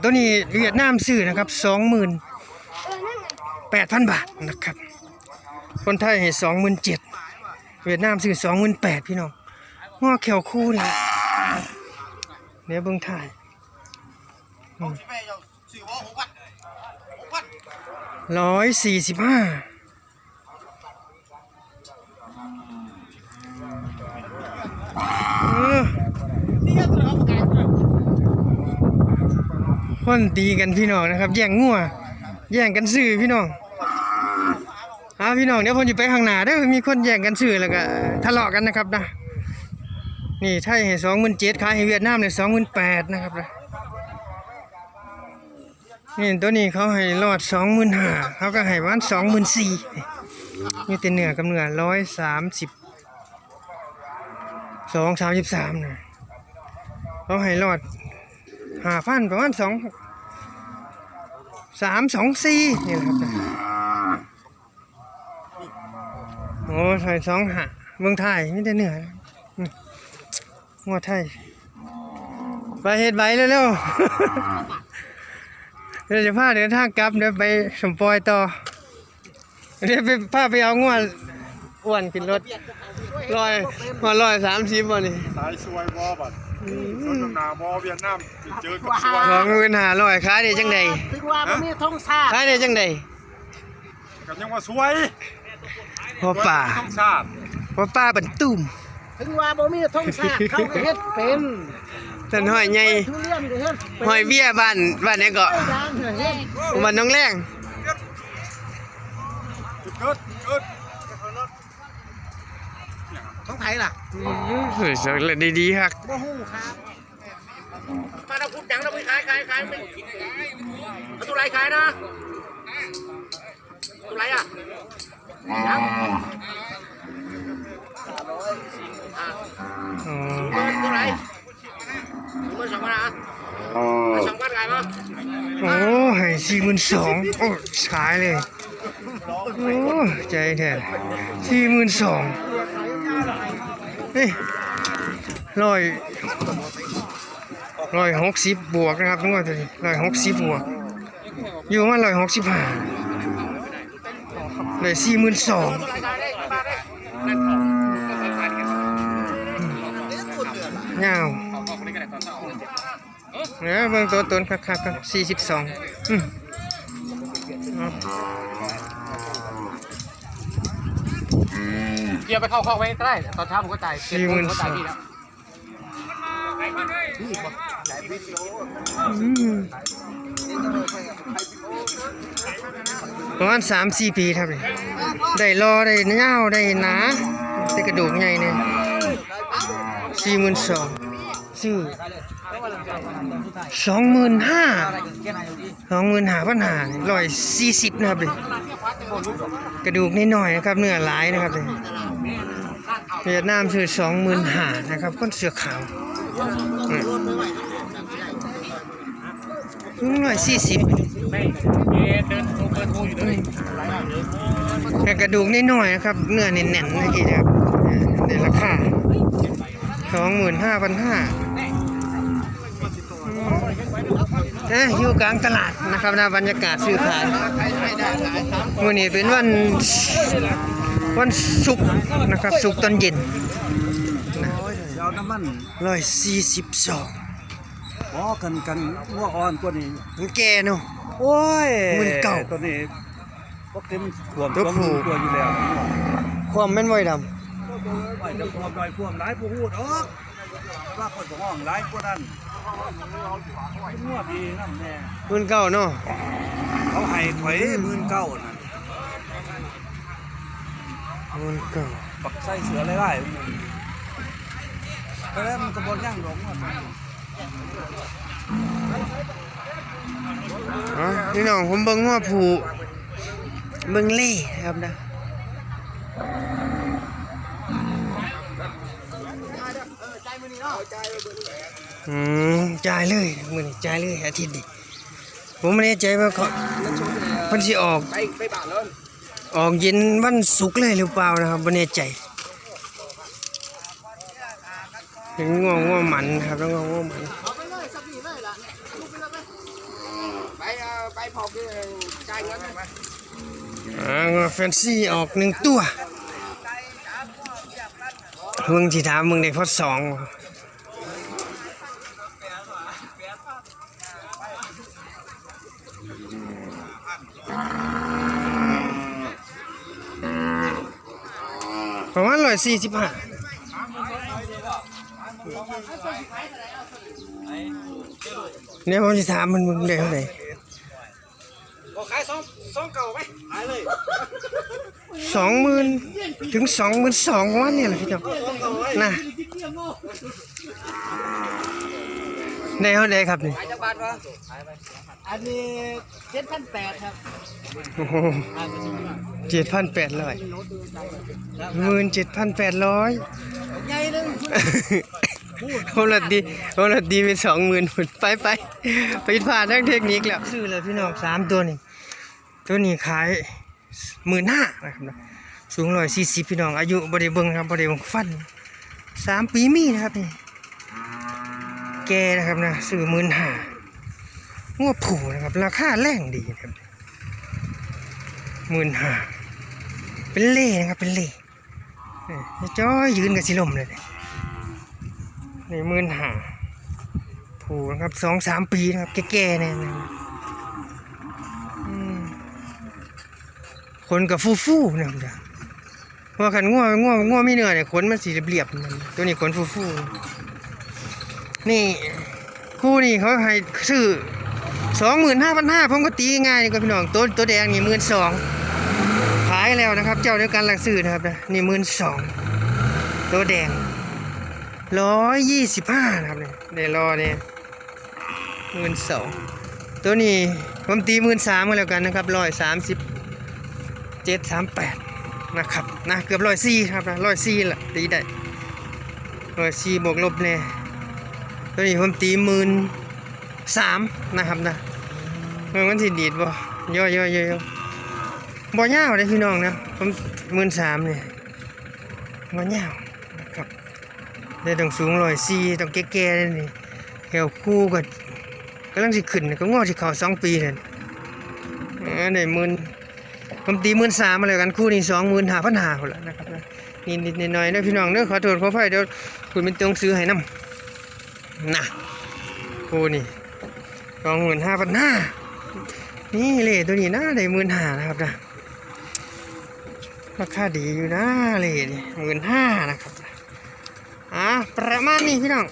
ตัวนี้เวียดนามซื้อนะครับ28,000 บาทนะครับคนไทยให้27,000เวียดนามซื้อ28,000พี่น้องง้อแขวคู่นี่เดี๋ยวเบิ่งถ่าย145คนตีกันพี่น้องนะครับแย่งงัวแย่งกันซื้อพี่น้องพี่น้องเดี๋ยวผมจะไปข้างหน้าเด้อมีคนแย่งกันซื้อแล้วก็ทะเลาะกันนะครับนะนี่ไทยให้27,000ขายให้เวียดนามเนี่ย28,000นะครับนะนี่ตัวนี้เขาให้รอด25,000เขาก็ให้วัน24,000มีแต่เนื้อกับเนื้อ132-33นะเขาให้รอด5,000ประมาณ324นี่แหละครับโอ้ใส่25เมืองไทยมีแต่เนื้องัวไทยไปเฮ็ดใบเร็วๆเดี๋ยวจะพาเดินทางกลับเดี๋ยวไปสมปอยต่อเดี๋ยวไปพาไปเอางัวอ้วนขึ้นรถ130บ่นี่สายช่วยบ่บัดรถนาบ่เวียดนามเจอกับช่วย25,000ขายได้จังได๋ถึงว่าบ่มีธงชาติขายได้จังได๋ก็ยังว่าช่วย พ่อป่าบันตุ้มถึงว่าบ่มีธงชาติเขาก็เฮ็ดเป็นท่านห้อยใหญ่ห้อยเบี้ยบ้านไหนก็บ้านน้องแรงเกิดของไผล่ะเฮ้ยสักเลยดีๆครับบ่ฮู้ครับมาเราพูดจังเราไปขายไม่เอาตัวไรขายนะตัวไรอ่ะยังตัวไรมัน2,000นะ2,000ขายมั้ยโอ้ให้42,000โอ้ขายเลยโอ้ใจแท้42,000เฮ้ย160บวกนะครับทุกคนตัวนี้160บวกอยู่มา165เลย42,000ยาวเนี่ยเบิ่งตัวตนคักๆครับ42เกี่ยวไปเข้าไว้ก็ได้ตอนเช้าผมก็จ่าย40,000ก็จ่ายพี่แล้วประมาณ 3-4 ปีครับได้รอได้ยาวได้หนาได้กระดูกใหญ่เนี่ย42,000ซื้อ25,000 140นะครับเลยกระดูกนิดหน่อยนะครับเนื้อหลายนะครับเลยเวียดนามซื้อ25,000นะครับก้นเสือขาว140แต่กระดูกนิดหน่อยนะครับเนื้อแน่นๆนะกี่นะครับในราคา25,500อยู่กลางตลาดนะครับนะบรรยากาศซื้อขายวันนี้เป็นวันศุกร์นะครับศุกร์ตอนเย็น142บ่กันงัวอ่อนกว่านี้มันแก่เนาะโอ้ยมันเก่าตัวนี้บ่เต็มท่วมตัวอยู่แล้วความแม่นไว้ดำไว้จะความหน่อยความหลายบ่ฮู้ดอกว่าคนของห้องหลายกว่านั้นงัวดีนำแน่มันเก่าเนาะเขาให้ข่อย19,000นั่นมันเก่าปักใส่เสือหลายๆแต่แล้วมันก็บ่ย่างดอกพี่น้องผมเบิ่งว่าผูเบิ่งเล่ครับนะจ่ายเลยมื้อนี้จ่ายเลยอาทิตย์นี้ผมไม่แน่ใจว่าเขาเพิ่นสิออกเย็นวันศุกร์เลยหรือเปล่านะครับไม่แน่ใจเป็นง่วงมันครับแล้วง่วงมัน พอคือจ่ายเงินไหม งัวแฟนซีออก1ตัวมึงสิถามมึงได้พอ2ประมาณ145เนี่ยผมจะถามมันมึงได้เท่าไหร่ ขายสองเก่าไหมขายเลย 20,000 ถึง 22,000ประมาณนี้แหละพี่น้องนะได้เท่าไหร่ครับนี่ ขายจะบาทวะอันนี้7,800ครับ โอ้โห7,800 17,800 ใหญ่เลย คนละดีไป20,000พุ่นไปผิดพลาดทางเทคนิคแล้วซื้อเลยพี่น้อง3ตัวนี้ตัวนี้ขาย15,000นะครับนะสูง140พี่น้องอายุบ่ได้เบิ่งครับบ่ได้เบิ่งฟัน3 ปีมีนะครับนี่แกนะครับนะซื้อ15,000งัวผูนะครับราคาแรงดีนะครับ15,000เป็นเล่นะครับเป็นเล่จ้อยยืนกับสิลมเลยนี่15,000ผูนะครับ2-3 ปีนะครับแก่ๆเนี่ยขนกับฟูๆนะครับเพราะขันง่วไม่เหนื่อยเนี่ยขนมันสีเรียบๆตัวนี้ขนฟูๆนี่คู่นี่เขาให้ซื้อ25,500ผมก็ตีง่ายนี่ก็พี่น้องตัวแดงนี่12,000ขายแล้วนะครับเจ้าเดียวกันหลักซื้อนะครับนี่12,000ตัวแดง125นะครับเนี่ยได้รอเนี่ย12,000ตัวนี้ผมตี13,000ก็แล้วกันนะครับ137.38นะครับนะเกือบ104ครับนะ104ละตีได้104บวกลบเนี่ยตัวนี้ผมตี13,000นะครับนะมันสิดีดบ่ย่อบ่ยาวเลยพี่น้องนะผม13,000เนี่ยบ่ยาวนะครับได้ต้องสูง104ต้องแก่ๆเลยนี่แถวคู่ก็กำลังสิขึ้นก็งอสิเข้า2 ปีเลยได้ผมตี13,000มาเลยกันคู่นี้25,500พุ่นละนะครับนะนิดหน่อยๆเด้อพี่น้องเด้อขอโทษขออภัยเดี๋ยวคุณเป็นต้องซื้อให้นำนะคู่นี้25,500นี่เลยตัวนี้นะได้15,000นะครับนะราคาดีอยู่นะเลยนี่15,000นะครับประมาณนี้พี่น้อง